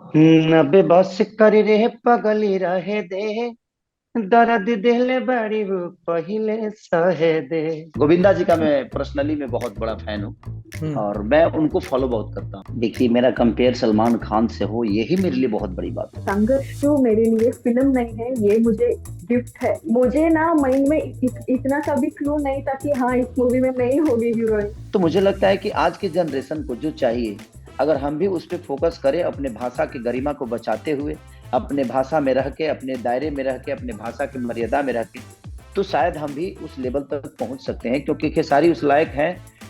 अबे बस कर रे पगली रहे दे, दर्द दिल बड़ी वो पहले सहे दे। गोविंदा जी का मैं पर्सनली में बहुत बड़ा फैन हूँ हम्म। और मैं उनको फॉलो बहुत करता हूँ। देखिए, मेरा कंपेयर सलमान खान से हो यही मेरे लिए बहुत बड़ी बात है। संघर्ष टू मेरे लिए फिल्म नहीं है, ये मुझे गिफ्ट है। मुझे ना माइंड में इतना सा भी क्लू नहीं था कि हाँ, इस मूवी में मैं ही होगी हीरोइन। तो मुझे लगता है कि आज के जनरेशन को जो चाहिए, अगर हम भी उस पर फोकस करें, अपने भाषा की गरिमा को बचाते हुए, अपने भाषा में रह के, अपने दायरे में रह के, अपने भाषा की मर्यादा में रह के, तो शायद हम भी उस लेवल तक पहुंच सकते हैं, क्योंकि खेसारी उस लायक है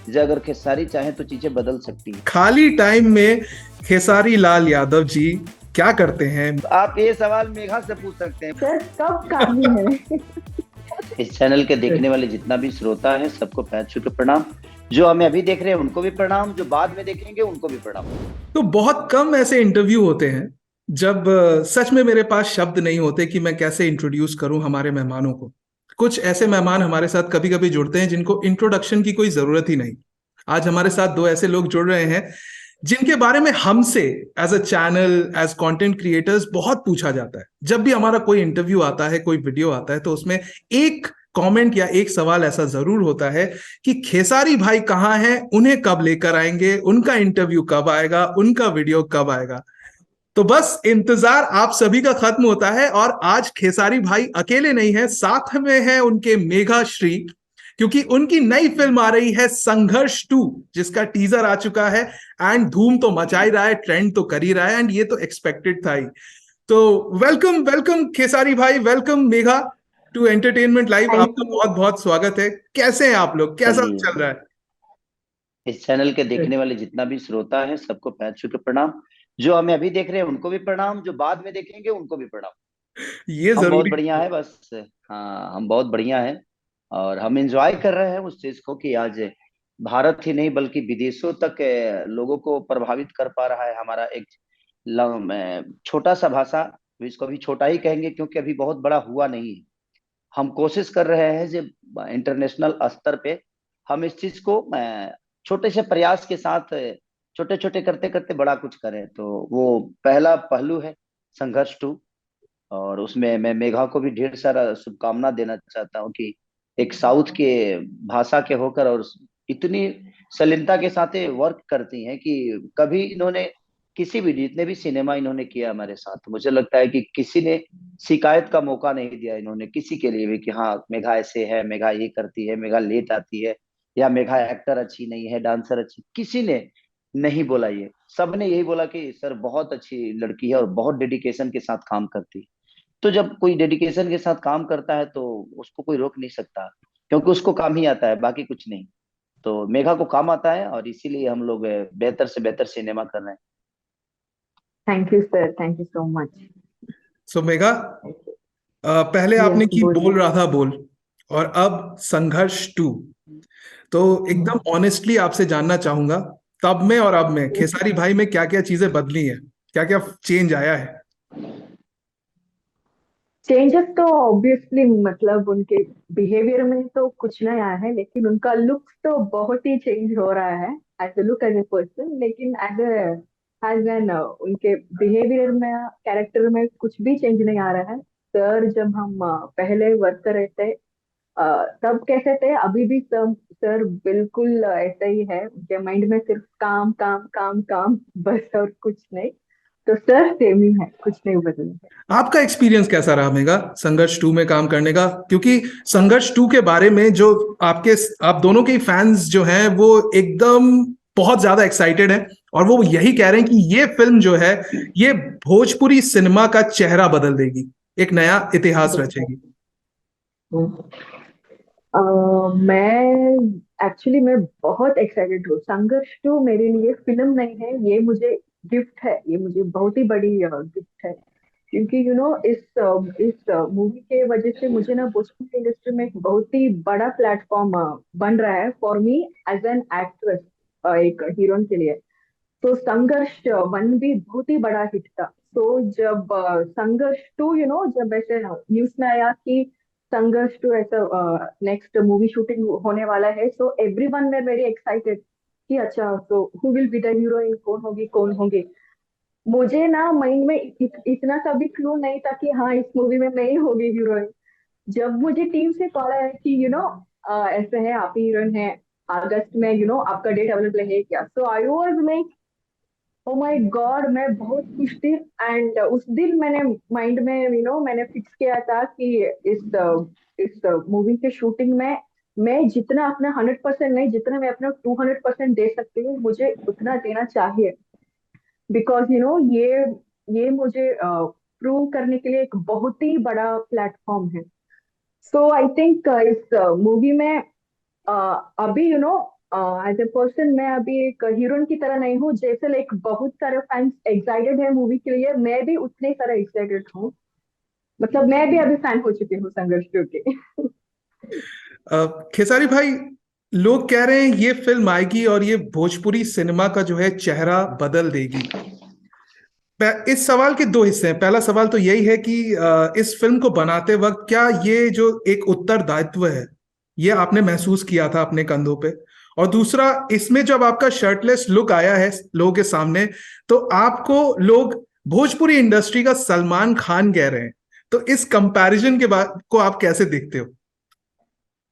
जो अगर खेसारी चाहे तो चीजें बदल सकती है। खाली टाइम में खेसारी लाल यादव जी क्या करते हैं? आप ये सवाल मेघा से पूछ सकते हैं। सर कब काफी है। इस चैनल के देखने वाले जितना भी श्रोता है सबको पैर छू के प्रणाम। जो हमें अभी देख रहे हैं उनको भी प्रणाम, जो बाद में देखेंगे उनको भी प्रणाम। तो बहुत कम ऐसे इंटरव्यू होते हैं जब सच में मेरे पास शब्द नहीं होते कि मैं कैसे इंट्रोड्यूस करूं हमारे मेहमानों को। कुछ ऐसे मेहमान हमारे साथ कभी कभी जुड़ते हैं जिनको इंट्रोडक्शन की कोई जरूरत ही नहीं। आज हमारे साथ दो ऐसे लोग जुड़ रहे हैं जिनके बारे में हमसे as a channel, as content creators बहुत पूछा जाता है। जब भी हमारा कोई इंटरव्यू आता है, कोई वीडियो आता है, तो उसमें एक कमेंट या एक सवाल ऐसा जरूर होता है कि खेसारी भाई कहाँ हैं, उन्हें कब लेकर आएंगे, उनका इंटरव्यू कब आएगा, उनका वीडियो कब आएगा। तो बस इंतजार आप सभी का खत्म होता है और आज खेसारी भाई अकेले नहीं है, साथ में है उनके मेघा श्री। क्योंकि उनकी नई फिल्म आ रही है संघर्ष टू, जिसका टीजर आ चुका है एंड धूम तो मचा ही रहा है, ट्रेंड तो कर ही रहा है, एंड ये तो एक्सपेक्टेड था ही। तो वेलकम वेलकम खेसारी भाई, welcome Megha to entertainment live. Thank आपका यू। बहुत बहुत स्वागत है। कैसे हैं आप लोग, कैसा चलिए, चल रहा इस चैनल के देखने वाले जितना भी श्रोता है सबको पैर छू के प्रणाम। जो हमें अभी देख रहे हैं उनको भी प्रणाम, जो बाद में देखेंगे उनको भी प्रणाम। है? ये हम बहुत जरूरी। बढ़िया है बस। हाँ, हम बहुत बढ़िया हैं और हम एंजॉय कर रहे हैं उस चीज को कि आज भारत ही नहीं बल्कि विदेशों तक लोगों को प्रभावित कर पा रहा है हमारा एक छोटा सा भाषा। इसको भी छोटा ही कहेंगे क्योंकि अभी बहुत बड़ा हुआ नहीं है। हम कोशिश कर रहे हैं जो इंटरनेशनल स्तर पे हम इस चीज को छोटे से प्रयास के साथ छोटे छोटे करते करते बड़ा कुछ करें, तो वो पहला पहलू है संघर्ष टू। और उसमें मैं मेघा को भी ढेर सारा शुभकामना देना चाहता हूँ कि एक साउथ के भाषा के होकर और इतनी सलीलता के साथ वर्क करती हैं कि कभी इन्होंने किसी भी, जितने भी सिनेमा इन्होंने किया हमारे साथ, मुझे लगता है कि किसी ने शिकायत का मौका नहीं दिया इन्होंने किसी के लिए भी कि हाँ मेघा ऐसे है, मेघा ये करती है, मेघा लेट आती है, या मेघा एक्टर अच्छी नहीं है, डांसर अच्छी, किसी ने नहीं बोला ये। सबने यही बोला कि सर बहुत अच्छी लड़की है और बहुत डेडिकेशन के साथ काम करती है। तो जब कोई डेडिकेशन के साथ काम करता है तो उसको कोई रोक नहीं सकता, क्योंकि उसको काम ही आता है, बाकी कुछ नहीं। तो मेघा को काम आता है और इसीलिए हम लोग बेहतर से बेहतर सिनेमा कर रहे हैं। Thank you sir, thank you so much. So Megha, पहले यस, आपने की बोलिए। बोल रहा था बोल, और अब संघर्ष टू। तो एकदम ऑनेस्टली आपसे जानना चाहूंगा, तब में और अब में खेसारी भाई में क्या क्या चीजें बदली हैं, क्या क्या चेंज आया है? चेंजेस तो ऑब्वियसली मतलब उनके बिहेवियर में तो कुछ नहीं आया है, लेकिन उनका लुक तो बहुत ही चेंज हो रहा है। As a look, as a person, लेकिन एज एन उनके बिहेवियर में, कैरेक्टर में कुछ भी चेंज नहीं आ रहा है। सर जब हम पहले वर्क कर रहे थे, तब कैसे थे, अभी भी सब सर बिल्कुल ऐसा ही है। उनके माइंड में सिर्फ काम काम काम काम, बस और कुछ नहीं। तो सर सेम ही है, कुछ नहीं बदला है। आपका एक्सपीरियंस कैसा रहा मेघा संघर्ष टू में काम करने का? क्योंकि संघर्ष टू के बारे में जो आपके, आप दोनों के फैंस जो हैं वो एकदम बहुत ज्यादा एक्साइटेड हैं, और वो यही कह रहे हैं कि ये फिल्म जो है ये भोजपुरी सिनेमा का चेहरा बदल देगी, एक नया इतिहास रचेगी। अ, मैं एक्चुअली मैं बहुत एक्साइटेड हूँ। संघर्ष टू मेरे लिए फिल्म नहीं है, ये मुझे गिफ्ट है। ये मुझे बहुत ही बड़ी गिफ्ट है, क्योंकि इस मूवी के वजह से मुझे ना भोजपुरी इंडस्ट्री में एक बहुत ही बड़ा प्लेटफॉर्म बन रहा है for me as an actress, एक हीरोइन के लिए। तो संघर्ष वन भी बहुत ही बड़ा हिट था। तो जब संघर्ष टू जब ऐसे न्यूज में आया कि संघर्ष टू ऐसा नेक्स्ट मूवी शूटिंग होने वाला है, सो एवरीवन वे वेरी एक्साइटेड कि अच्छा, तो who will be the heroine, कौन होगी कौन होगी। मुझे ना माइंड में इतना सा भी क्लू नहीं था कि हाँ इस मूवी में मैं ही होगी हीरोइन। जब मुझे टीम से कॉल आया कि ऐसे है आप ही हीरोइन है, अगस्त में आपका डेट अवेलेबल है क्या, so I was like oh my God, मैं बहुत खुश थी। एंड उस दिन मैंने माइंड में मैंने फिक्स किया था कि इस मूवी के शूटिंग में मैं जितना अपना 100% नहीं, जितना मैं अपना 200% दे सकती हूँ, मुझे उतना देना चाहिए। बिकॉज ये मुझे प्रूव करने के लिए एक बहुत ही बड़ा प्लेटफॉर्म है। सो आई थिंक इस मूवी में अभी एज ए पर्सन मैं अभी एक हीरोइन की तरह नहीं हूँ, जैसे लाइक बहुत सारे फैंस एक्साइटेड है मूवी के लिए, मैं भी उतने सारा एक्साइटेड हूँ। मतलब मैं भी अभी फैन हो चुकी हूँ संघर्ष टू के। खेसारी भाई, लोग कह रहे हैं ये फिल्म आएगी और ये भोजपुरी सिनेमा का जो है चेहरा बदल देगी। इस सवाल के दो हिस्से हैं। पहला सवाल तो यही है कि इस फिल्म को बनाते वक्त क्या ये जो एक उत्तरदायित्व है, ये आपने महसूस किया था अपने कंधों पे? और दूसरा, इसमें जब आपका शर्टलेस लुक आया है लोगों के सामने, तो आपको लोग भोजपुरी इंडस्ट्री का सलमान खान कह रहे हैं। तो इस कंपैरिजन के बाद को आप कैसे देखते हो?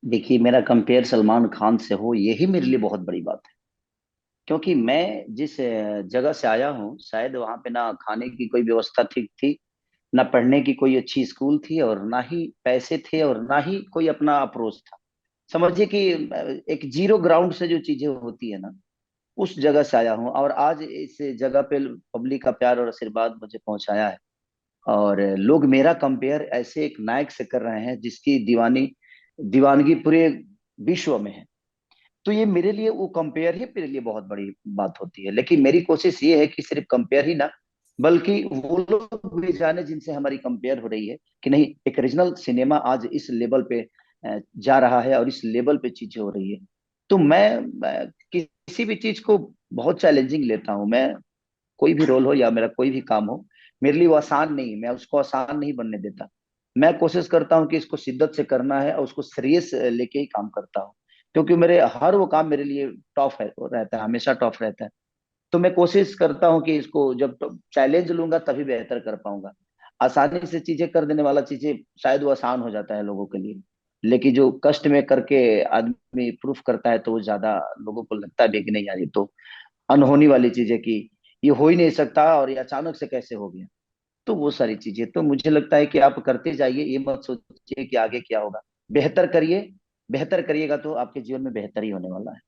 देखिए, मेरा कंपेयर सलमान खान से हो यही मेरे लिए बहुत बड़ी बात है। क्योंकि मैं जिस जगह से आया हूँ, शायद वहां पे ना खाने की कोई व्यवस्था ठीक थी, ना पढ़ने की कोई अच्छी स्कूल थी, और ना ही पैसे थे, और ना ही कोई अपना अप्रोच था। समझिए कि एक जीरो ग्राउंड से जो चीजें होती है ना, उस जगह से आया हूँ। और आज इस जगह पे पब्लिक का प्यार और आशीर्वाद मुझे पहुंचाया है। और लोग मेरा कंपेयर ऐसे एक नायक से कर रहे हैं जिसकी दीवानगी पूरे विश्व में है। तो ये मेरे लिए, वो कंपेयर ही मेरे लिए बहुत बड़ी बात होती है। लेकिन मेरी कोशिश ये है कि सिर्फ कंपेयर ही ना, बल्कि वो लोग भी जाने जिनसे हमारी कंपेयर हो रही है, कि नहीं, एक रीजनल सिनेमा आज इस लेवल पे जा रहा है और इस लेवल पे चीजें हो रही है। तो मैं किसी भी चीज को बहुत चैलेंजिंग लेता हूँ। मैं कोई भी रोल हो या मेरा कोई भी काम हो, मेरे लिए वो आसान नहीं, मैं उसको आसान नहीं बनने देता। मैं कोशिश करता हूँ कि इसको शिद्दत से करना है और उसको सीरियस लेके ही काम करता हूँ। क्योंकि मेरे हर वो काम मेरे लिए टफ है, रहता है, हमेशा टफ रहता है। तो मैं कोशिश करता हूँ कि इसको जब चैलेंज लूंगा तभी बेहतर कर पाऊंगा। आसानी से चीजें कर देने वाला चीजें शायद वो आसान हो जाता है लोगों के लिए, लेकिन जो कष्ट में करके आदमी प्रूफ करता है तो वो ज्यादा लोगों को लगता है कि नहीं यार, ये तो अनहोनी वाली चीज है, कि ये हो ही नहीं सकता और ये अचानक से कैसे हो गया। तो वो सारी चीजें तो मुझे लगता है कि आप करते जाइए, ये मत सोचिए कि आगे क्या होगा। बेहतर करिए, बेहतर करिएगा तो आपके जीवन में बेहतर ही होने वाला है।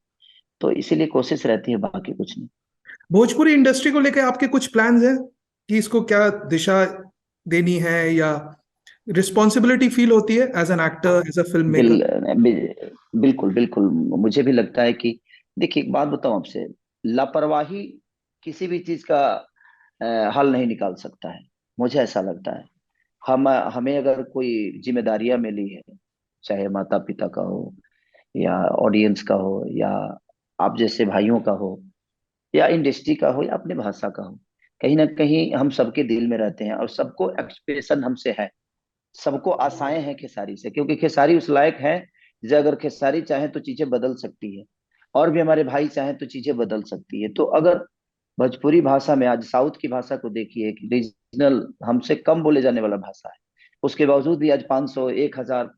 तो इसीलिए कोशिश रहती है, बाकी कुछ नहीं। भोजपुरी इंडस्ट्री को लेकर आपके कुछ प्लान्स हैं कि इसको क्या दिशा देनी है, या रिस्पॉन्सिबिलिटी फील होती है as an actor, as a film maker? बिल, बिल्कुल बिल्कुल, मुझे भी लगता है कि, देखिए एक बात बताऊं आपसे, लापरवाही किसी भी चीज का हल नहीं निकाल सकता है। मुझे ऐसा लगता है, हम हमें अगर कोई जिम्मेदारियां मिली है, चाहे माता पिता का हो, या ऑडियंस का हो, या आप जैसे भाइयों का हो, या इंडस्ट्री का हो, या अपने भाषा का हो, कहीं ना कहीं हम सबके दिल में रहते हैं और सबको एक्सप्रेशन हमसे है। सबको आशाएं हैं खेसारी से, क्योंकि खेसारी उस लायक है, जो अगर खेसारी चाहे तो चीजें बदल सकती है, और भी हमारे भाई चाहे तो चीजें बदल सकती है। तो अगर भोजपुरी भाषा में, आज साउथ की भाषा को देखिए, कि रीजनल हमसे कम बोले जाने वाला भाषा है, उसके बावजूद भी आज 500, 1000,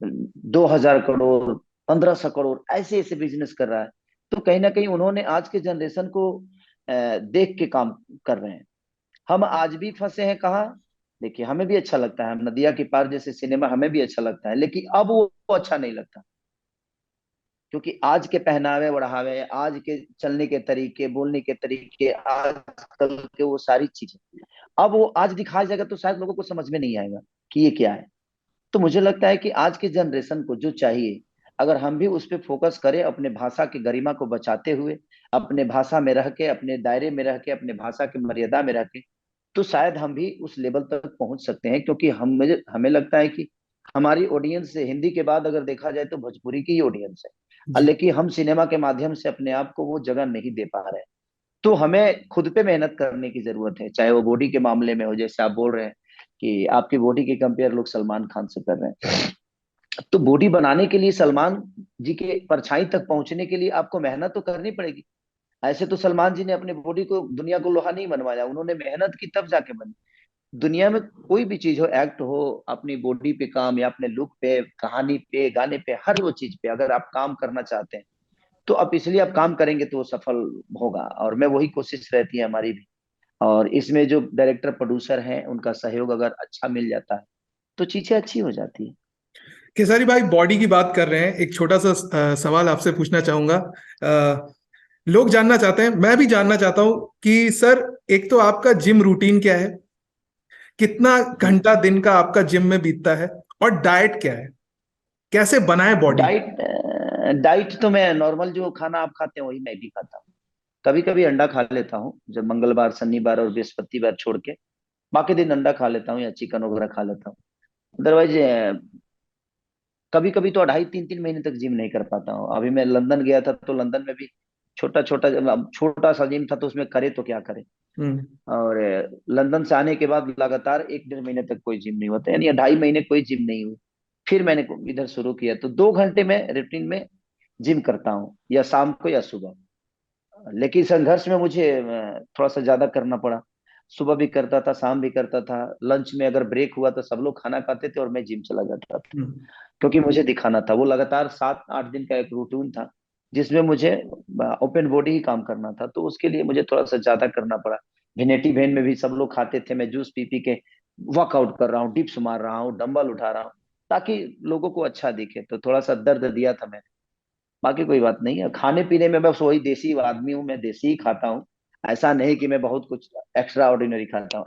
2000 करोड़, 1500 करोड़ ऐसे ऐसे बिजनेस कर रहा है। तो कहीं ना कहीं उन्होंने आज के जनरेशन को देख के काम कर रहे हैं। हम आज भी फंसे हैं कहाँ? देखिए, हमें भी अच्छा लगता है, नदिया के पार जैसे सिनेमा हमें भी अच्छा लगता है, लेकिन अब वो अच्छा नहीं लगता। क्योंकि आज के पहनावे बढ़ावे, आज के चलने के तरीके, बोलने के तरीके, आजकल के वो सारी चीजें, अब वो आज दिखाया जाएगा तो शायद लोगों को समझ में नहीं आएगा कि ये क्या है। तो मुझे लगता है कि आज के जनरेशन को जो चाहिए, अगर हम भी उस पर फोकस करें, अपने भाषा की गरिमा को बचाते हुए, अपने भाषा में रह के, अपने दायरे में रह के, अपने भाषा की मर्यादा में रह के, तो शायद हम भी उस लेवल तक पहुंच सकते हैं। क्योंकि हमें लगता है कि हमारी ऑडियंस हिंदी के बाद अगर देखा जाए तो भोजपुरी की ही ऑडियंस है। जी। लेकिन हम सिनेमा के माध्यम से अपने आप को वो जगह नहीं दे पा रहे हैं। तो हमें खुद पे मेहनत करने की जरूरत है, चाहे वो बॉडी के मामले में हो, जैसे आप बोल रहे हैं कि आपकी बॉडी की कंपेयर लोग सलमान खान से कर रहे हैं। तो बॉडी बनाने के लिए, सलमान जी के परछाई तक पहुंचने के लिए आपको मेहनत तो करनी पड़ेगी। ऐसे तो सलमान जी ने अपनी बॉडी को, दुनिया को लोहा नहीं बनवाया, उन्होंने मेहनत की तब जाके बनी। दुनिया में कोई भी चीज हो, एक्ट हो, अपनी बॉडी पे काम या अपने लुक पे, कहानी पे, गाने पे, हर वो चीज पे अगर आप काम करना चाहते हैं तो आप इसलिए आप काम करेंगे तो वो सफल होगा। और मैं वही कोशिश रहती है हमारी भी। और इसमें जो डायरेक्टर प्रोड्यूसर हैं उनका सहयोग अगर अच्छा मिल जाता है तो चीजें अच्छी हो जाती है। खेसारी भाई, बॉडी की बात कर रहे हैं, एक छोटा सा सवाल आपसे पूछना चाहूंगा। लोग जानना चाहते हैं, मैं भी जानना चाहता हूं कि सर, एक तो आपका जिम रूटीन क्या है, कितना घंटा दिन का आपका जिम में बीतता है, और डाइट क्या है, कैसे बनाए बॉडी। डाइट, डाइट तो मैं नॉर्मल जो खाना आप खाते हैं वही मैं भी खाता हूँ। कभी कभी अंडा खा लेता हूँ, जब मंगलवार शनिवार और बृहस्पतिवार छोड़ के, बाकी दिन अंडा खा लेता हूँ या चिकन वगैरह खा लेता हूँ। अदरवाइज कभी कभी तो 2.5 3 3 महीने तक जिम नहीं कर पाता हूँ। अभी मैं लंदन गया था तो लंदन में भी छोटा छोटा, छोटा सा जिम था तो उसमें करे तो क्या करे। हम्म। और लंदन से आने के बाद लगातार 1 1.5 महीने तक कोई जिम नहीं होता, यानी 2.5 महीने कोई जिम नहीं हुई। फिर मैंने इधर शुरू किया तो 2 घंटे में रूटीन में जिम करता हूँ, या शाम को या सुबह। लेकिन संघर्ष में मुझे थोड़ा सा ज्यादा करना पड़ा। सुबह भी करता था, शाम भी करता था। लंच में अगर ब्रेक हुआ तो सब लोग खाना खाते थे और मैं जिम चला जाता था, हम्म। क्योंकि मुझे दिखाना था। वो लगातार 7 8 दिन का एक रूटीन था जिसमें मुझे ओपन बॉडी ही काम करना था, तो उसके लिए मुझे थोड़ा सा ज्यादा करना पड़ा। वेनेटी वेन में भी सब लोग खाते थे, मैं जूस पी पी के वर्कआउट कर रहा हूँ, डिप्स मार रहा हूँ, डंबल उठा रहा हूँ, ताकि लोगों को अच्छा दिखे। तो थोड़ा सा दर्द दिया था मैंने, बाकी कोई बात नहीं है। खाने पीने में बस वही देसी आदमी हूँ, मैं देसी ही खाता हूँ। ऐसा नहीं कि मैं बहुत कुछ एक्स्ट्रा ऑर्डिनरी खाता हूँ।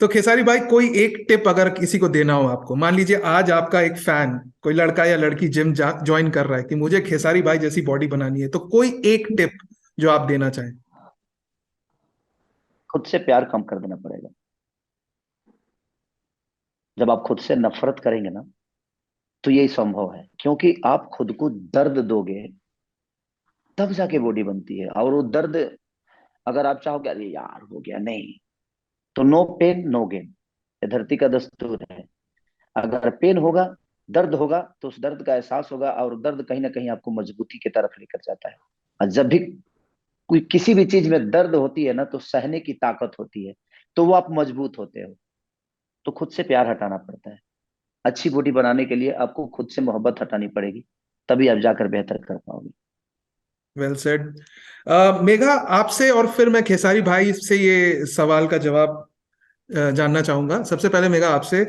तो खेसारी भाई, कोई एक टिप अगर किसी को देना हो आपको, मान लीजिए आज आपका एक फैन, कोई लड़का या लड़की जिम ज्वाइन कर रहा है कि मुझे खेसारी भाई जैसी बॉडी बनानी है, तो कोई एक टिप जो आप देना चाहें। खुद से प्यार कम कर देना पड़ेगा। जब आप खुद से नफरत करेंगे ना तो यही संभव है, क्योंकि आप खुद को दर्द दोगे तब जाके बॉडी बनती है। और वो दर्द, अगर आप चाहोगे अरे यार हो गया, नहीं, तो नो पेन नो गेन, ये धरती का दस्तूर है। अगर पेन होगा, दर्द होगा, तो उस दर्द का एहसास होगा, और दर्द कहीं ना कहीं आपको मजबूती की तरफ लेकर जाता है। और जब भी कोई किसी भी चीज में दर्द होती है ना तो सहने की ताकत होती है, तो वो आप मजबूत होते हो। तो खुद से प्यार हटाना पड़ता है। अच्छी बॉडी बनाने के लिए आपको खुद से मोहब्बत हटानी पड़ेगी, तभी आप जाकर बेहतर कर पाओगे। Well said. मेघा, आपसे और फिर मैं खेसारी भाई से ये सवाल का जवाब जानना चाहूंगा। सबसे पहले मेघा आपसे,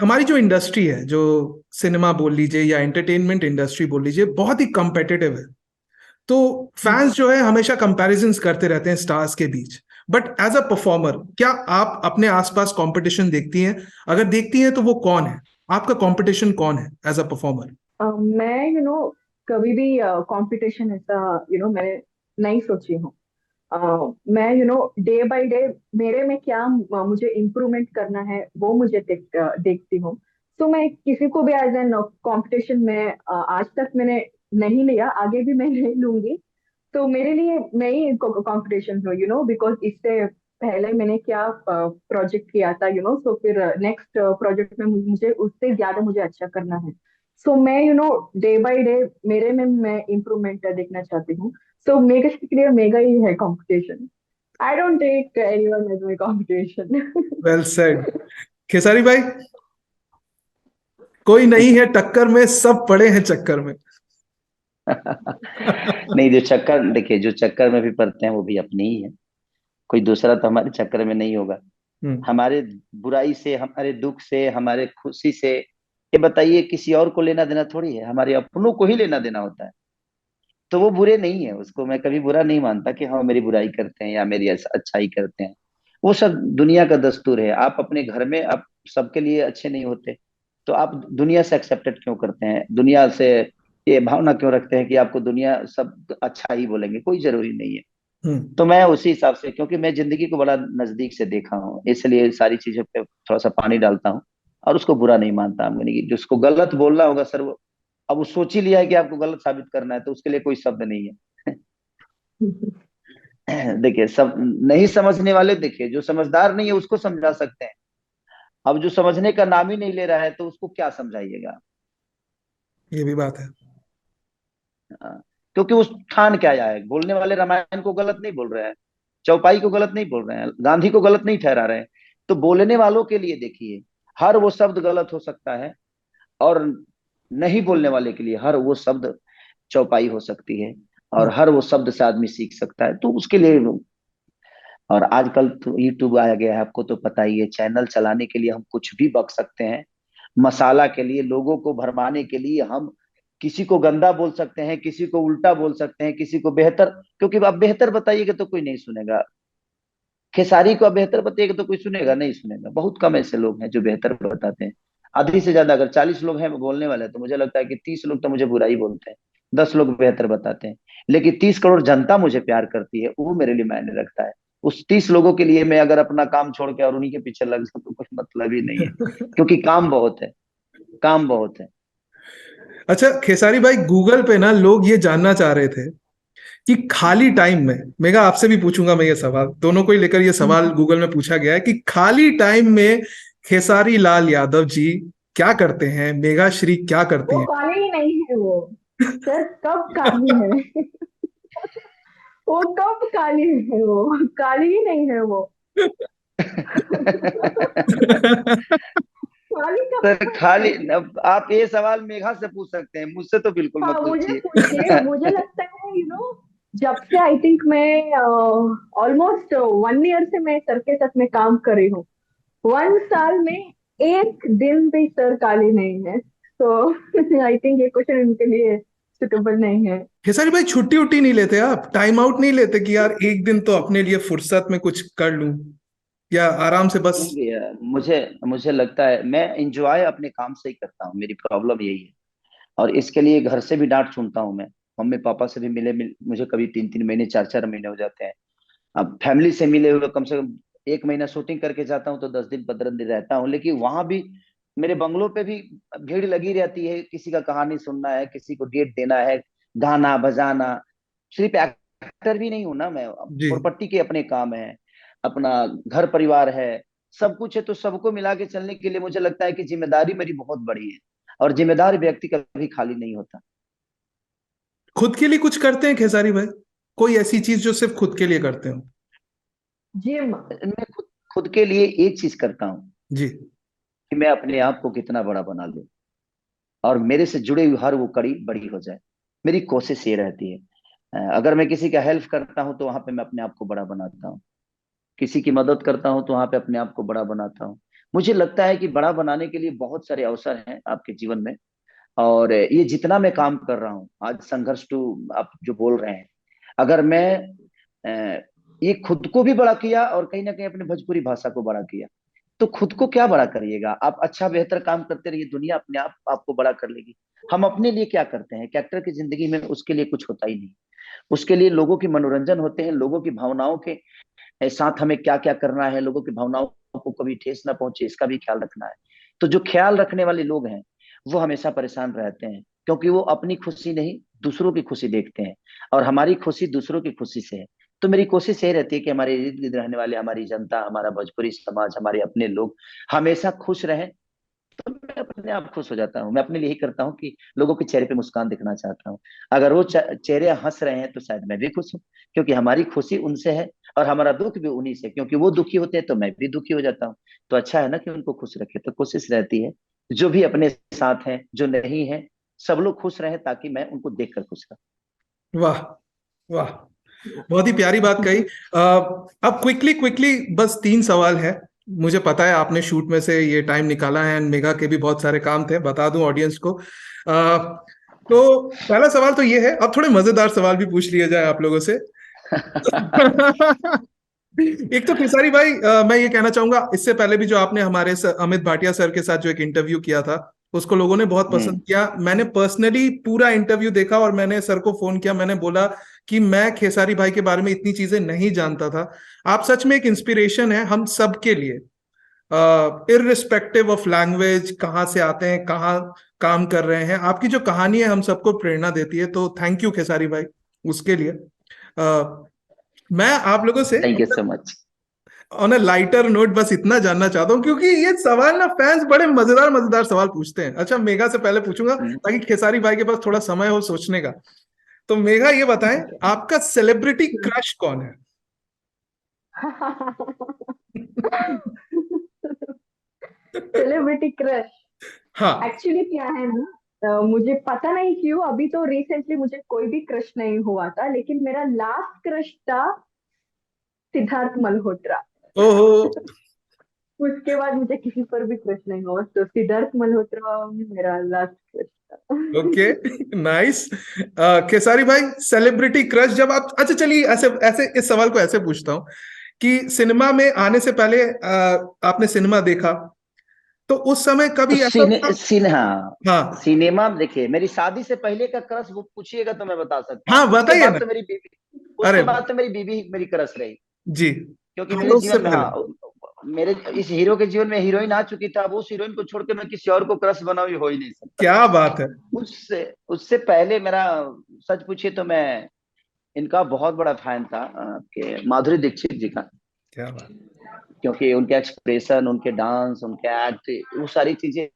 हमारी जो इंडस्ट्री है, जो सिनेमा बोल लीजिए या एंटरटेनमेंट इंडस्ट्री बोल लीजिए, बहुत ही कम्पिटिटिव है। तो फैंस जो है हमेशा कंपैरिजंस करते रहते हैं स्टार्स के बीच। बट एज अ परफॉर्मर, क्या आप अपने आसपास कंपटीशन देखती हैं? अगर देखती हैं तो वो कौन है, आपका कंपटीशन कौन है एज अ परफॉर्मर? मैं कभी भी कंपटीशन ऐसा मैंने नहीं सोची हूँ। मैं डे बाय डे मेरे में क्या मुझे इम्प्रूवमेंट करना है वो मुझे देखती हूँ। तो मैं किसी को भी एज एन कंपटीशन में आज तक मैंने नहीं लिया, आगे भी मैं नहीं लूंगी। तो मेरे लिए मैं ही कंपटीशन हूँ, बिकॉज इससे पहले मैंने क्या प्रोजेक्ट किया था, सो फिर नेक्स्ट प्रोजेक्ट में मुझे उससे ज्यादा मुझे अच्छा करना है। सो मैं डे बाय डे मेरे में मैं इम्प्रूवमेंट देखना चाहती हूँ। सो मेगा के लिए मेगा ही है competition. I don't take anyone as my competition. Well said. Khesari भाई, कोई नहीं है टक्कर में, सब पड़े हैं चक्कर में। नहीं, जो चक्कर देखिए, जो चक्कर में भी पड़ते हैं वो भी अपने ही है। कोई दूसरा तो हमारे चक्कर में नहीं होगा। हम्म। हमारे बुराई से, हमारे दुख से, हमारे खुशी से, ये बताइए किसी और को लेना देना थोड़ी है, हमारे अपनों को ही लेना देना होता है। तो वो बुरे नहीं है, उसको मैं कभी बुरा नहीं मानता कि हाँ मेरी बुराई करते हैं या मेरी अच्छाई करते हैं। वो सब दुनिया का दस्तूर है। आप अपने घर में आप सबके लिए अच्छे नहीं होते, तो आप दुनिया से एक्सेप्टेड क्यों करते हैं, दुनिया से ये भावना क्यों रखते हैं कि आपको दुनिया सब अच्छा ही बोलेंगे? कोई जरूरी नहीं है। हम्म। तो मैं उसी हिसाब से, क्योंकि मैं जिंदगी को बड़ा नजदीक से देखा हूँ, इसलिए सारी चीजों पे थोड़ा सा पानी डालता हूँ। और उसको बुरा नहीं मानता, मैंने कि जिसको गलत बोलना होगा सर, वो अब वो सोच ही लिया है कि आपको गलत साबित करना है, तो उसके लिए कोई शब्द नहीं है। देखिए, सब नहीं समझने वाले, देखिए जो समझदार नहीं है उसको समझा सकते हैं। अब जो समझने का नाम ही नहीं ले रहा है तो उसको क्या समझाइएगा? ये भी बात है। हाँ, क्योंकि उस ठान क्या आया है, बोलने वाले रामायण को गलत नहीं बोल रहे हैं, चौपाई को गलत नहीं बोल रहे हैं, गांधी को गलत नहीं ठहरा रहे हैं। तो बोलने वालों के लिए देखिए, हर वो शब्द गलत हो सकता है, और नहीं बोलने वाले के लिए हर वो शब्द चौपाई हो सकती है, और हर वो शब्द से आदमी सीख सकता है। तो उसके लिए, और आजकल तो यूट्यूब आ गया है, आपको तो पता ही है, चैनल चलाने के लिए हम कुछ भी बक सकते हैं। मसाला के लिए, लोगों को भरमाने के लिए हम किसी को गंदा बोल सकते हैं, किसी को उल्टा बोल सकते हैं, किसी को बेहतर, क्योंकि आप बेहतर बताइएगा तो कोई नहीं सुनेगा। खेसारी को आप बेहतर बताइएगा तो कोई सुनेगा नहीं, सुनेगा। बहुत कम ऐसे लोग हैं जो बेहतर बताते हैं। आधी से ज्यादा, अगर 40 लोग हैं बोलने वाले, तो मुझे लगता है कि 30 लोग तो मुझे बुरा ही बोलते हैं, 10 लोग बेहतर बताते हैं। लेकिन 30 करोड़ जनता मुझे प्यार करती है, वो मेरे लिए मायने रखता है। उस 30 लोगों के लिए मैं अगर अपना काम छोड़ के और उन्हीं के पीछे लग जाऊं तो कोई मतलब ही नहीं है, क्योंकि काम बहुत है, काम बहुत है। अच्छा खेसारी भाई, गूगल पे ना लोग ये जानना चाह रहे थे कि खाली टाइम में, मेगा आपसे भी पूछूंगा मैं ये सवाल, दोनों को ही लेकर ये सवाल गूगल में पूछा गया है कि खाली टाइम में खेसारी लाल यादव जी क्या करते हैं, मेघा श्री क्या करती वो हैं? काले ही नहीं है वो। सर कब काली है? वो कब काली है? वो काली ही नहीं है वो। काली कब सर है? खाली, अब आप ये सवाल मेघा से पूछ सकते हैं, मुझसे तो बिल्कुल मत हाँ मुझे पूछिए। पूछिए, मुझे लगता है जब से आई थिंक मैं ऑलमोस्ट 1 ईयर से मैं सर के साथ में काम कर रही हूँ, 1 साल में एक दिन भी सर काली नहीं है। तो आई थिंक ये क्वेश्चन उनके लिए सुटेबल नहीं है। खेसारी भाई छुट्टी उट्टी नहीं लेते आप, टाइम आउट नहीं लेते कि यार एक दिन तो अपने लिए फुर्सत में कुछ कर लूं, या आराम से बस? नहीं भैया, मुझे मुझे लगता है मैं इंजॉय अपने काम से ही करता हूँ, मेरी प्रॉब्लम यही है। और इसके लिए घर से भी डांट सुनता हूँ मैं, मम्मी पापा से भी मुझे कभी 3-3 महीने, 4-4 महीने हो जाते हैं। अब फैमिली से मिले हुए कम से कम 1 महीना शूटिंग करके जाता हूँ तो 10 दिन 15 दिन रहता हूँ, लेकिन वहां भी मेरे बंगलों पे भी भीड़ लगी रहती है। किसी का कहानी सुनना है, किसी को डेट देना है, गाना बजाना। सिर्फ एक्टर भी नहीं हूं ना मैं, जी। प्रॉपर्टी के अपने काम है, अपना घर परिवार है, सब कुछ है। तो सबको मिला के चलने के लिए मुझे लगता है कि जिम्मेदारी मेरी बहुत बड़ी है, और जिम्मेदार व्यक्ति कभी खाली नहीं होता। खुद के लिए कुछ करते हैं खेसारी भाई? कोई ऐसी चीज जो सिर्फ खुद के लिए करते हो? जिम। मैं खुद के लिए एक चीज करता हूँ, जी। कि मैं अपने आप को कितना बड़ा बना लूं, और मेरे से जुड़े हुए हर वो कड़ी बड़ी हो जाए। मेरी कोशिश ये रहती है। अगर मैं किसी का हेल्प करता हूँ तो वहां पे मैं अपने आप को बड़ा बनाता हूँ, किसी की मदद करता हूँ तो वहां पे अपने आप को बड़ा बनाता हूँ। मुझे लगता है कि बड़ा बनाने के लिए बहुत सारे अवसर हैं आपके जीवन में। और ये जितना मैं काम कर रहा हूँ आज, संघर्ष टू, आप जो बोल रहे हैं, अगर मैं ये खुद को भी बड़ा किया और कहीं ना कहीं अपने भोजपुरी भाषा को बड़ा किया, तो खुद को क्या बड़ा करिएगा आप? अच्छा बेहतर काम करते रहिए, दुनिया अपने आप आपको बड़ा कर लेगी। हम अपने लिए क्या करते हैं कैरेक्टर की जिंदगी में? उसके लिए कुछ होता ही नहीं। उसके लिए लोगों के मनोरंजन होते हैं, लोगों की भावनाओं के साथ हमें क्या क्या करना है, लोगों की भावनाओं को कभी ठेस ना पहुंचे, इसका भी ख्याल रखना है। तो जो ख्याल रखने वाले लोग हैं वो हमेशा परेशान रहते हैं, क्योंकि वो अपनी खुशी नहीं दूसरों की खुशी देखते हैं, और हमारी खुशी दूसरों की खुशी से है। तो मेरी कोशिश यही रहती है कि हमारे इर्द गिर्द रहने वाले, हमारी जनता, हमारा भोजपुरी समाज, हमारे अपने लोग हमेशा खुश रहें। तो मैं अपने आप खुश हो जाता हूँ। मैं अपने लिए ही करता हूँ कि लोगों के चेहरे पे मुस्कान दिखना चाहता हूँ। अगर वो चेहरे हंस रहे हैं तो शायद मैं भी खुश हूँ, क्योंकि हमारी खुशी उनसे है, और हमारा दुख भी उन्हीं से, क्योंकि वो दुखी होते हैं तो मैं भी दुखी हो जाता हूँ। तो अच्छा है ना कि उनको खुश रखे। तो कोशिश रहती है, जो भी अपने साथ हैं, जो नहीं है, सब लोग खुश रहे, ताकि मैं उनको देखकर खुश रहूं। वाह, वाह, बहुत ही प्यारी बात कही। अब क्विकली क्विकली बस 3 सवाल है। मुझे पता है आपने शूट में से ये टाइम निकाला है, एंड मेगा के भी बहुत सारे काम थे, बता दूं ऑडियंस को। तो पहला सवाल तो ये है, अब थोड़े मजेदार सवाल भी पूछ लिए जाए आप लोगों से। एक तो खेसारी भाई, मैं ये कहना चाहूंगा, इससे पहले भी जो आपने हमारे अमित भाटिया सर के साथ जो एक इंटरव्यू किया था, उसको लोगों ने बहुत हम्म। पसंद किया। मैंने पर्सनली पूरा इंटरव्यू देखा और मैंने सर को फोन किया, मैंने बोला कि मैं खेसारी भाई के बारे में इतनी चीजें नहीं जानता था। आप सच में एक इंस्पिरेशन है हम सब के लिए, इररिस्पेक्टिव ऑफ लैंग्वेज, कहाँ से आते हैं, कहाँ काम कर रहे हैं, आपकी जो कहानी है हम सबको प्रेरणा देती है। तो थैंक यू खेसारी भाई उसके लिए। मैं आप लोगों से thank you so much. On a lighter note बस इतना जानना चाहता हूँ, क्योंकि ये सवाल ना फैंस बड़े मजेदार मजेदार सवाल पूछते हैं। अच्छा मेगा से पहले पूछूंगा ताकि खेसारी भाई के पास थोड़ा समय हो सोचने का। तो मेघा ये बताएं, आपका सेलिब्रिटी क्रश कौन है? Celebrity crush. हाँ। एक्चुअली क्या है ना, मुझे पता नहीं क्यों अभी तो रिसेंटली मुझे कोई भी क्रश नहीं हुआ था, लेकिन मेरा लास्ट क्रश था सिद्धार्थ मल्होत्रा। ओहो। उसके बाद मुझे किसी पर भी क्रश नहीं हुआ, तो सिद्धार्थ मल्होत्रा मेरा लास्ट क्रश था। Okay, nice. खेसारी भाई, सेलिब्रिटी क्रश जब आप, अच्छा चलिए ऐसे ऐसे इस सवाल को ऐसे पूछता हूँ कि सिनेमा में आने से पहले आपने सिनेमा देखा, तो उस समय तो कभी ऐसा हुआ? हाँ, हाँ। सिनेमा देखिए, मेरी शादी से पहले का क्रश वो पूछिएगा तो मैं बता सकता हाँ हूँ। उसके बताइए बाद ना। तो मेरी बीवी, अरे उसके बाद तो मेरी बीवी मेरी क्रश रही। जी। क्योंकि हाँ मेरे तो उससे जीवन में, पहले। हाँ, मेरे इस हीरो के जीवन में हीरोइन आ चुकी था। अब उस हीरोइन को छोड़ के मैं किसी और को क्रश बनाऊं, ये हो ही नहीं सकता। क्या बात है। उससे उससे पहले मेरा, सच पूछिए तो मैं इनका बहुत बड़ा फैन था, आपके माधुरी दीक्षित जी का। क्या बात। क्योंकि उनके एक्सप्रेशन, उनके डांस, उनके एक्ट, वो सारी चीजें।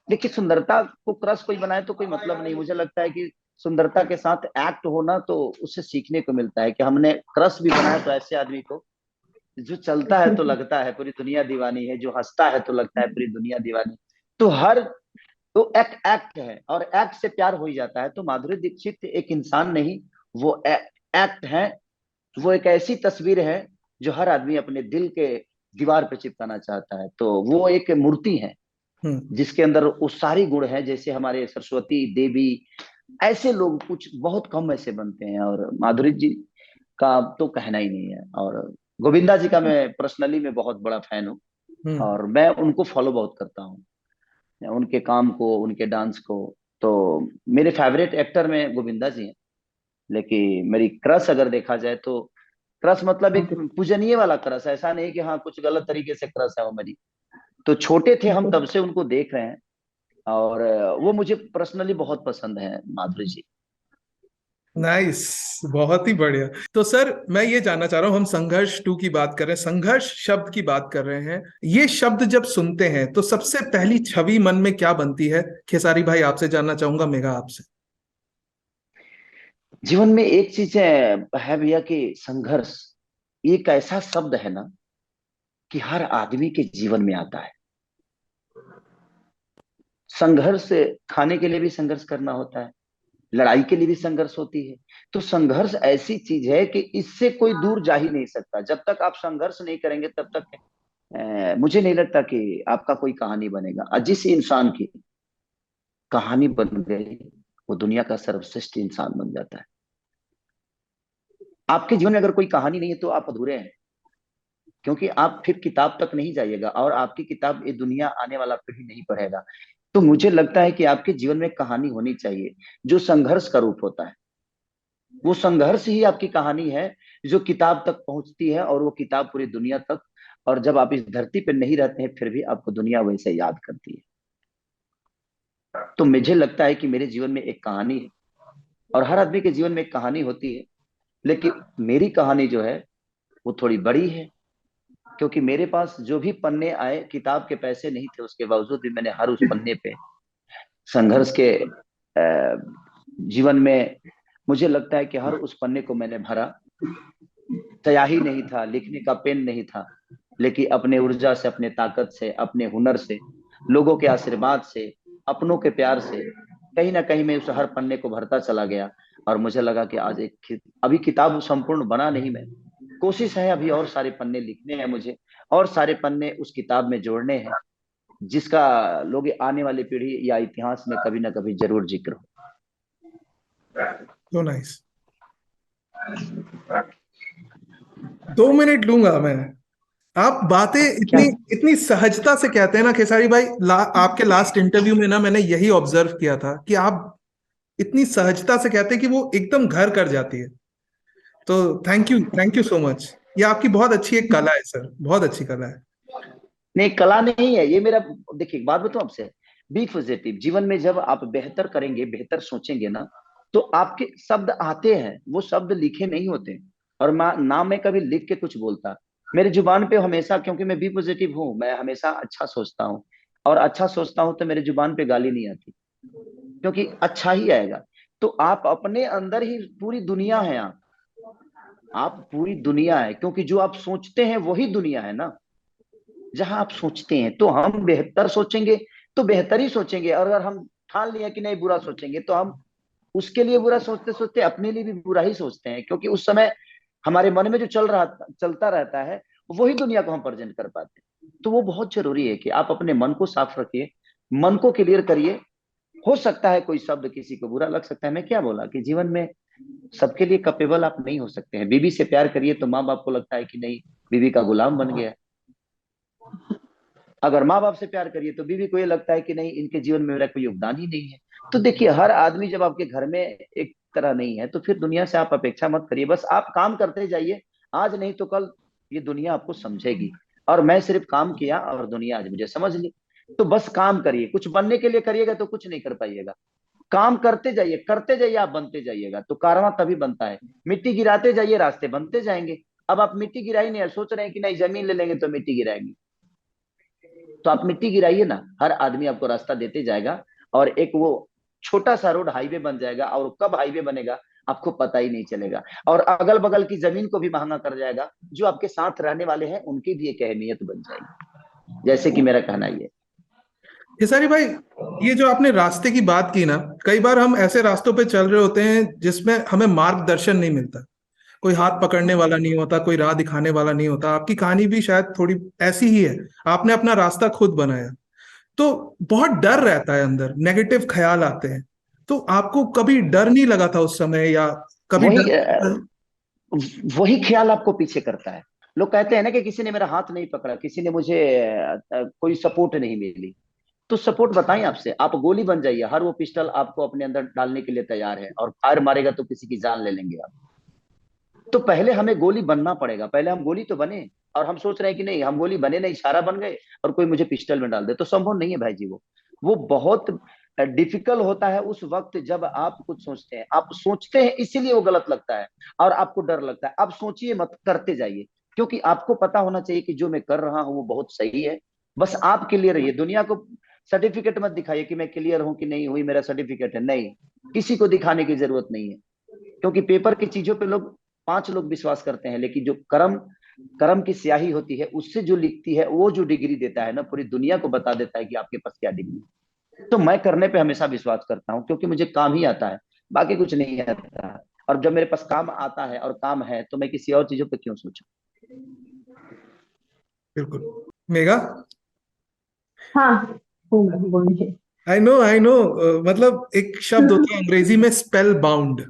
देखिए, सुंदरता को क्रश कोई बनाए तो कोई मतलब नहीं। मुझे लगता है कि सुंदरता के साथ एक्ट होना तो उससे सीखने को मिलता है। कि हमने क्रश भी बनाया तो ऐसे आदमी को जो चलता है तो लगता है पूरी दुनिया दीवानी है, जो हंसता है तो लगता है पूरी दुनिया दीवानी। तो हर, तो एक्ट एक्ट है, और एक्ट से प्यार हो ही जाता है। तो माधुरी दीक्षित एक इंसान नहीं, वो एक्ट है। वो एक ऐसी तस्वीर है जो हर आदमी अपने दिल के दीवार पे चिपकाना चाहता है। तो वो एक मूर्ति है हम्म। जिसके अंदर वो सारी गुण है। जैसे हमारे सरस्वती देवी, ऐसे लोग कुछ बहुत कम ऐसे बनते हैं, और माधुरी जी का तो कहना ही नहीं है। और गोविंदा जी का मैं पर्सनली मैं बहुत बड़ा फैन हूँ, हम्म। और मैं उनको फॉलो बहुत करता हूँ, उनके काम को, उनके डांस को। तो मेरे फेवरेट एक्टर में गोविंदा जी हैं। लेकिन मेरी क्रश अगर देखा जाए तो, क्रश मतलब एक पूजनीय वाला क्रश, ऐसा नहीं कि हाँ कुछ गलत तरीके से क्रश है वो मेरी। तो छोटे थे हम तब से उनको देख रहे हैं, और वो मुझे पर्सनली बहुत पसंद है, माधुरी जी। नाइस, बहुत ही बढ़िया। तो सर मैं ये जानना चाह रहा हूँ, हम संघर्ष टू की बात कर रहे हैं, संघर्ष शब्द की बात कर रहे हैं। ये शब्द जब सुनते हैं तो सबसे पहली छवि मन में क्या बनती है? खेसारी भाई आपसे जानना चाहूंगा, मेघा आपसे। जीवन में एक चीज है भैया कि संघर्ष एक ऐसा शब्द है ना कि हर आदमी के जीवन में आता है। संघर्ष, खाने के लिए भी संघर्ष करना होता है, लड़ाई के लिए भी संघर्ष होती है। तो संघर्ष ऐसी चीज है कि इससे कोई दूर जा ही नहीं सकता। जब तक आप संघर्ष नहीं करेंगे तब तक मुझे नहीं लगता कि आपका कोई कहानी बनेगा। और जिस इंसान की कहानी बन गई, वो दुनिया का सर्वश्रेष्ठ इंसान बन जाता है। आपके जीवन में अगर कोई कहानी नहीं है तो आप अधूरे हैं। क्योंकि आप फिर किताब तक नहीं जाइएगा, और आपकी किताब ये दुनिया आने वाला पीढ़ी नहीं पढ़ेगा। तो मुझे लगता है कि आपके जीवन में कहानी होनी चाहिए जो संघर्ष का रूप होता है। वो संघर्ष ही आपकी कहानी है जो किताब तक पहुंचती है, और वो किताब पूरी दुनिया तक। और जब आप इस धरती पर नहीं रहते हैं फिर भी आपको दुनिया वैसे याद करती है। तो मुझे लगता है कि मेरे जीवन में एक कहानी है, और हर आदमी के जीवन में एक कहानी होती है। लेकिन मेरी कहानी जो है वो थोड़ी बड़ी है। क्योंकि मेरे पास जो भी पन्ने आए, किताब के पैसे नहीं थे, उसके बावजूद भी मैंने हर उस पन्ने पे संघर्ष के जीवन में, मुझे लगता है कि हर उस पन्ने को मैंने भरा। स्याही नहीं था, लिखने का पेन नहीं था, लेकिन अपने ऊर्जा से, अपने ताकत से, अपने हुनर से, लोगों के आशीर्वाद से, अपनों के प्यार से, कहीं ना कहीं मैं उस हर पन्ने को भरता चला गया। और मुझे लगा कि आज एक, अभी किताब संपूर्ण बना नहीं, मैं कोशिश है अभी और सारे पन्ने लिखने हैं मुझे, और सारे पन्ने उस किताब में जोड़ने हैं, जिसका लोग आने वाली पीढ़ी या इतिहास में कभी ना कभी जरूर जिक्र हो। तो नाइस। 2 मिनट लूंगा मैं। आप बातें क्या? इतनी इतनी सहजता से कहते हैं ना खेसारी भाई, आपके लास्ट इंटरव्यू में ना मैंने यही ऑब्जर्व किया था कि आप इतनी सहजता से कहते हैं कि वो एकदम घर कर जाती है। तो थैंक यू सो मच। ये आपकी बहुत अच्छी एक कला है सर, बहुत अच्छी कला है। नहीं, कला नहीं है ये मेरा। देखिए, एक बात बताऊं आपसे, बी पॉजिटिव। जीवन में जब आप बेहतर करेंगे, बेहतर सोचेंगे ना, तो आपके शब्द आते हैं, वो शब्द लिखे नहीं होते। और ना मैं कभी लिख के कुछ बोलता, मेरे जुबान पे हमेशा, क्योंकि मैं बी पॉजिटिव हूँ, मैं हमेशा अच्छा सोचता हूँ। और अच्छा सोचता हूँ तो मेरे जुबान पे गाली नहीं आती, क्योंकि अच्छा ही आएगा। तो आप अपने अंदर ही पूरी दुनिया है। आप पूरी दुनिया है, क्योंकि जो आप सोचते हैं वही दुनिया है ना। जहां आप सोचते हैं तो हम बेहतर सोचेंगे, तो बेहतर ही सोचेंगे। और अगर हम ठान लिया कि नहीं बुरा सोचेंगे, तो हम उसके लिए बुरा सोचते सोचते अपने लिए भी बुरा ही सोचते हैं, क्योंकि उस समय हमारे मन में जो चलता रहता है, वही दुनिया को हम प्रेजेंट कर पाते हैं। तो वो बहुत जरूरी है कि आप अपने मन को साफ रखिए, मन को क्लियर करिए। हो सकता है कोई शब्द किसी को बुरा लग सकता है, मैं क्या बोला कि जीवन में सबके लिए कैपेबल आप नहीं हो सकते हैं। बीवी से प्यार करिए तो माँ बाप को लगता है कि नहीं, बीवी का गुलाम बन गया। अगर माँ बाप से प्यार करिए तो बीवी को ये लगता है कि नहीं, इनके जीवन में मेरा कोई योगदान ही नहीं है। तो देखिए, हर आदमी जब आपके घर में एक तरह नहीं है, तो फिर दुनिया से आप अपेक्षा मत करिए। बस आप काम करते जाइए, आज नहीं तो कल ये दुनिया आपको समझेगी। और मैं सिर्फ काम किया और दुनिया आज मुझे समझ ली। तो बस काम करिए, कुछ बनने के लिए करिएगा तो कुछ नहीं कर पाइएगा। काम करते जाइए, आप बनते जाइएगा, तो कारवां तभी बनता है। मिट्टी गिराते जाइए, रास्ते बनते जाएंगे। अब आप मिट्टी गिराई नहीं, सोच रहे हैं कि नहीं जमीन ले लेंगे तो मिट्टी गिराएंगे, तो आप मिट्टी गिराइए ना, हर आदमी आपको रास्ता देते जाएगा। और एक वो छोटा सा रोड हाईवे बन जाएगा, और कब हाईवे बनेगा आपको पता ही नहीं चलेगा। और अगल बगल की जमीन को भी महंगा कर जाएगा। जो आपके साथ रहने वाले हैं उनकी भी एक अहमियत बन जाएगी, जैसे कि मेरा कहना ये। खेसारी भाई, ये जो आपने रास्ते की बात की ना, कई बार हम ऐसे रास्तों पे चल रहे होते हैं जिसमें हमें मार्गदर्शन नहीं मिलता, कोई हाथ पकड़ने वाला नहीं होता, कोई राह दिखाने वाला नहीं होता। आपकी कहानी भी शायद थोड़ी ऐसी ही है, आपने अपना रास्ता खुद बनाया। तो बहुत डर रहता है अंदर, नेगेटिव ख्याल आते हैं। तो आपको कभी डर नहीं लगा था उस समय, या कभी वही डर? वही ख्याल आपको पीछे करता है। लोग कहते हैं ना कि किसी ने मेरा हाथ नहीं पकड़ा, किसी ने मुझे कोई सपोर्ट नहीं मिली। तो सपोर्ट बताएं आपसे, आप गोली बन जाइए। हर वो पिस्टल आपको अपने अंदर डालने के लिए तैयार है, और फायर मारेगा तो किसी की जान ले लेंगे आप। तो पहले हमें गोली बनना पड़ेगा, पहले हम गोली तो बने। और हम सोच रहे हैं कि नहीं, हम गोली बने नहीं, इशारा बन गए और कोई मुझे पिस्टल में डाल दे, तो संभव नहीं है भाई जी। वो बहुत डिफिकल्ट होता है उस वक्त जब आप कुछ सोचते हैं। आप सोचते हैं इसीलिए वो गलत लगता है, और आपको डर लगता है। आप सोचिए मत, करते जाइए। क्योंकि आपको पता होना चाहिए कि जो मैं कर रहा हूं वो बहुत सही है। बस आप क्लियर रहिए, दुनिया को सर्टिफिकेट मत दिखाइए कि मैं क्लियर हूं कि नहीं हुई, मेरा सर्टिफिकेट है। नहीं, किसी को दिखाने की जरूरत नहीं है। क्योंकि पेपर की चीजों पे लोग 5 लोग विश्वास करते हैं, लेकिन जो कर्म कर्म की स्याही होती है उससे जो लिखती है, वो जो डिग्री देता है ना, पूरी दुनिया को बता देता है कि आपके पास क्या डिग्री है। तो मैं करने पे हमेशा विश्वास करता हूँ, क्योंकि मुझे काम ही आता है, बाकी कुछ नहीं आता। और जब मेरे पास काम आता है और काम है, तो मैं किसी और चीजों पे क्यों सोचूं। बिल्कुल। मेगा, हाँ, हूँ मैं, बोलिए। आई नो, मतलब एक शब्द होता है अंग्रेजी में, स्पेल बाउंड।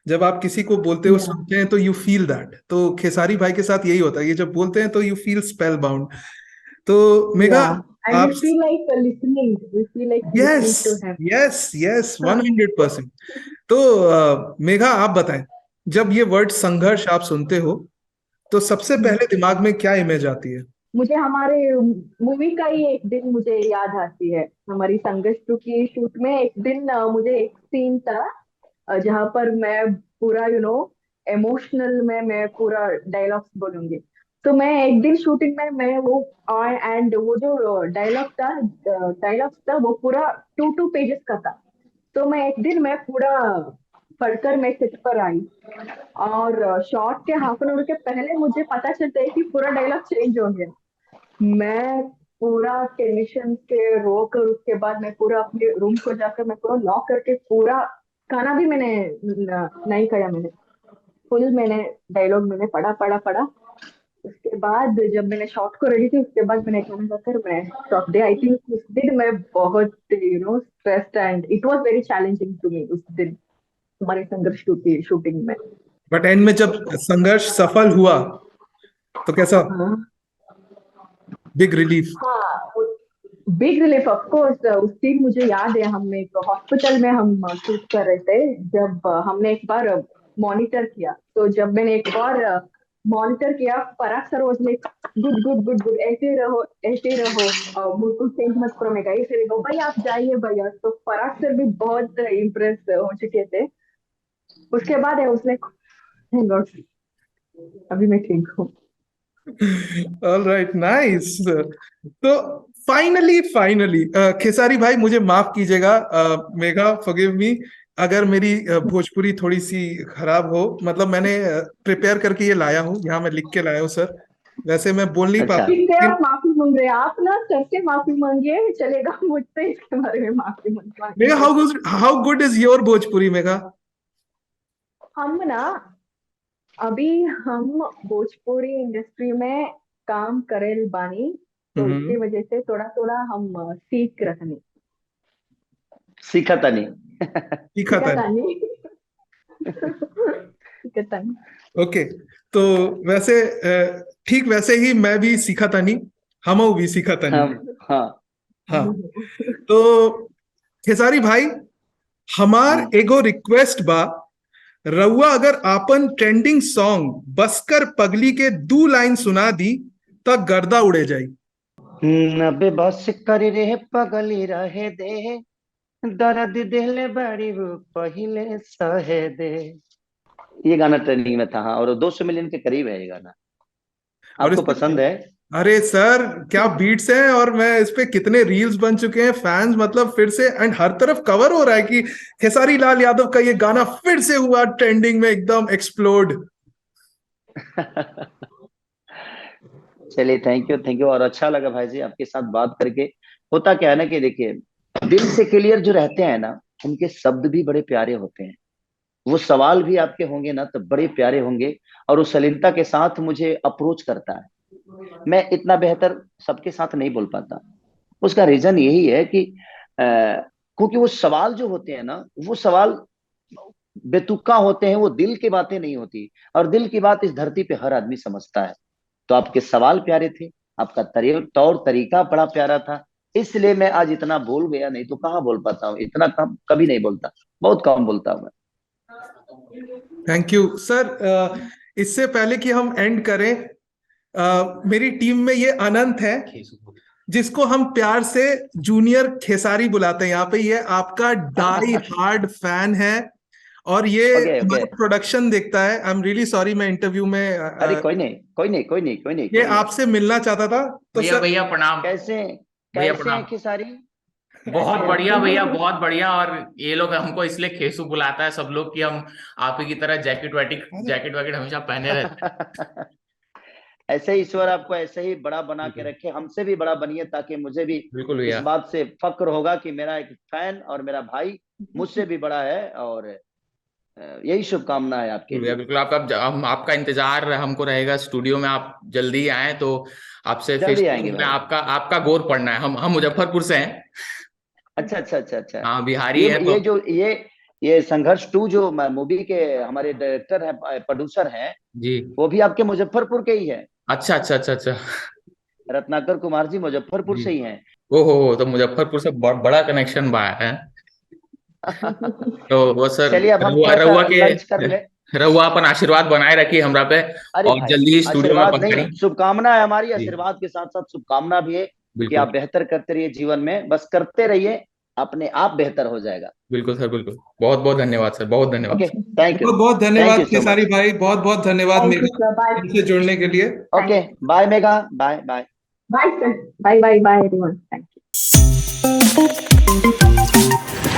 जब आप किसी को बोलते हो, या सुनते हैं, तो यू फील दैट। तो खेसारी भाई के साथ यही होता है, ये जब बोलते हैं तो यू फील स्पेल बाउंड। तो मेगा, या एंड आप, we feel like listening, we feel like yes, listening to him. Yes, yes, 100%। तो मेघा, आप बताएं, जब ये वर्ड संघर्ष आप सुनते हो, तो सबसे पहले दिमाग में क्या इमेज आती है? मुझे हमारे मूवी का ही एक दिन मुझे याद आती है। हमारी संघर्ष टू की शूट में एक दिन मुझे एक सीन था जहाँ पर मैं पूरा इमोशनल में मैं पूरा डायलॉग्स बोलूंगी। तो मैं एक दिन शूटिंग में मैं वो एंड वो जो डायलॉग्स था वो पूरा 2 पेजेस का था। तो मैं एक दिन मैं पूरा पढ़कर मैं सेट पर आई, और शॉर्ट के हाफ एन आवर के पहले मुझे पता चलता है कि पूरा डायलॉग चेंज हो गया। मैं पूरा टेंशन से रो कर उसके बाद मैं पूरा अपने रूम को जाकर मैं पूरा लॉक करके पूरा खाना भी मैंने नहीं खाया। मैंने फुल मैंने डायलॉग मैंने पढ़ा पढ़ा पढ़ा। उसके बाद जब मैंने शॉर्ट को रेडी थी, उसके बाद मैंने खाना खाकर मैं शॉर्ट डे आई थिंक उस दिन मैं बहुत stressed and it was very challenging to me उस दिन हमारे संघर्ष की शूटिंग में। बट एंड में जब संघर्ष सफल हुआ, तो कैसा? हाँ, बिग रिलीफ। हाँ, बिग रिलीफ ऑफ कोर्स। उस दिन मुझे याद है हम एक हॉस्पिटल में हम शूट कर रहे थे। जब हमने एक बार मॉनिटर किया, तो जब मैंने एक बार मॉनिटर किया, Parag sir was like good good good good, ऐसे रहो ऐसे रहो, बिल्कुल चेंज मत करो। मैं कही फिर भाई आप जाइए भैया। तो पराग सर भी बहुत इम्प्रेस हो चुके थे। उसके बाद है उसने थैंक गॉड अभी मैं ठीक हूँ। All right, nice. तो फाइनली फाइनली खेसारी भाई, मुझे माफ कीजिएगा, मेघा फॉरगिव मी, अगर मेरी भोजपुरी थोड़ी सी खराब हो, मतलब मैंने प्रिपेयर करके ये लाया हूँ, यहाँ मैं लिख के लाया हूँ सर। वैसे मैं बोल नहीं अच्छा। पाता, ठीक है, लेकिन आप माफी मांग रहे हैं, आप ना सर से माफी मांगिए, चलेगा, मुझसे इसके बारे में माफी मत मेगा, मांगिए। How good is your Bhojpuri Megha? हम ना अभी हम भोजपुरी इंडस्ट्री में काम करेल बानी, तो हम्म। इसकी वजह से थोड़ा थोड़ा हम सीख रहने, सीखा तनी। सीखा सीखा था। तानी। सीखा तानी। ओके, तो वैसे ठीक वैसे ही मैं भी सीखा था नहीं, हम भी सीखा था नहीं। हम, हाँ। हाँ, तो खेसारी भाई, हमार हम्म। एगो रिक्वेस्ट बा, रउआ अगर आपन ट्रेंडिंग सॉन्ग बसकर पगली के 2 लाइन सुना दी तब गर्दा उड़े जाई। नबे बस कर रे पगली रहे दे, दर्द दिल बड़ी वो पहले सहे दे। ये गाना ट्रेंडिंग में था, हाँ, और 200 मिलियन के करीब है ये गाना। और इस आपको पसंद है? अरे सर, क्या बीट्स हैं, और मैं इस पे कितने रील्स बन चुके हैं, फैंस मतलब फिर से, एंड हर तरफ कवर हो रहा है कि खेसारी लाल यादव का ये गाना फिर से हुआ ट्रेंडिंग में, एकदम एक्सप्लोड। चलिए, थैंक यू, थैंक यू। और अच्छा लगा भाई जी आपके साथ बात करके। होता क्या है ना कि देखिए, दिल से क्लियर जो रहते हैं ना, उनके शब्द भी बड़े प्यारे होते हैं। वो सवाल भी आपके होंगे ना तो बड़े प्यारे होंगे, और वो सलीलता के साथ मुझे अप्रोच करता है। मैं इतना बेहतर सबके साथ नहीं बोल पाता। उसका रीजन यही है कि क्योंकि वो सवाल जो होते हैं ना, वो सवाल बेतुका होते हैं, वो दिल की बातें नहीं होती। और दिल की बात इस धरती पे हर आदमी समझता है। तो आपके सवाल प्यारे थे, आपका तौर तरीका बड़ा प्यारा था, इसलिए मैं आज इतना बोल गया। नहीं तो कहाँ बोल पाता हूँ, इतना कम कभी नहीं बोलता, बहुत कम बोलता हूँ मैं। Thank you sir. इससे पहले कि हम एंड करें, मेरी टीम में ये अनंत है, जिसको हम प्यार से जूनियर खेसारी बुलाते हैं यहाँ पे। ये आपका डाई हार्ड फैन है, और ये ओके, ओके। हमारा प्रोडक्शन देखता है। आई एम रियली सॉरी, मैं इंटरव्यू में अरे कोई नहीं, कोई नहीं, कोई नहीं, कोई नहीं, ये कोई नहीं। आपसे मिलना चाहता था, तो भैया सर। भैया प्रणाम। कैसे, भैया कैसे हैं प्रणाम। खेसारी? कैसे बहुत हैं बढ़िया आप? भैया, बहुत बढ़िया। और ये लोग हमको इसलिए खेसू बुलाता है सब लोग कि हम आप ही की तरह जैकेट वैकेट हमेशा पहने रहते हैं। ऐसे ही ईश्वर आपको ऐसे ही बड़ा बना के बिल्कुल रखे, हमसे भी बड़ा बनिए, ताकि मुझे भी बिल्कुल इस भैया। बात से फक्र होगा कि मेरा एक फैन और मेरा भाई मुझसे भी बड़ा है। और यही शुभकामना है आपके बिल्कुल भैया, लिए। बिल्कुल। हम आपका इंतजार हमको रहेगा स्टूडियो में, आप जल्दी आए तो आपसे फेस जल्दी टू आएंगे फेस में भाई। आपका आपका गौर पड़ना है। हम मुजफ्फरपुर से हैं। अच्छा, अच्छा, अच्छा, अच्छा। हाँ, बिहारी है तो। ये जो ये संघर्ष 2 जो मूवी के हमारे डायरेक्टर हैं, प्रोड्यूसर हैं, जी। वो भी आपके मुजफ्फरपुर के ही है। अच्छा अच्छा अच्छा अच्छा। रत्नाकर कुमार जी मुजफ्फरपुर जी। से ही हैं। ओहो, तो मुजफ्फरपुर से बड़ा कनेक्शन बा है। तो वो सर, चलिए, अब हम रहुआ थोड़ा सा रहुआ के लंच कर ले। रहुआ अपन आशीर्वाद बनाए रखिए हमरा पे, अरे और भाई, जल्दी ही स्टूडियो में आशीर्वाद नहीं, पधारी। शुभकामना है हमारी। जी आशीर्वाद के साथ साथ शुभकामना भी है कि बिल्कुल आप बेहतर करते रहिए जीवन में, बस करते रहिए, अपने आप बेहतर हो जाएगा। बिल्कुल सर, बिल्कुल। बहुत बहुत धन्यवाद सर, बहुत धन्यवाद। Okay, thank you. बहुत बहुत थैंक धन्यवाद यू सो खेसारी मच। भाई, बहुत बहुत धन्यवाद thank you Mega sir, bye. हमसे जुड़ने के लिए। Okay, bye Megha, bye bye. Bye sir, bye bye bye everyone, thank you.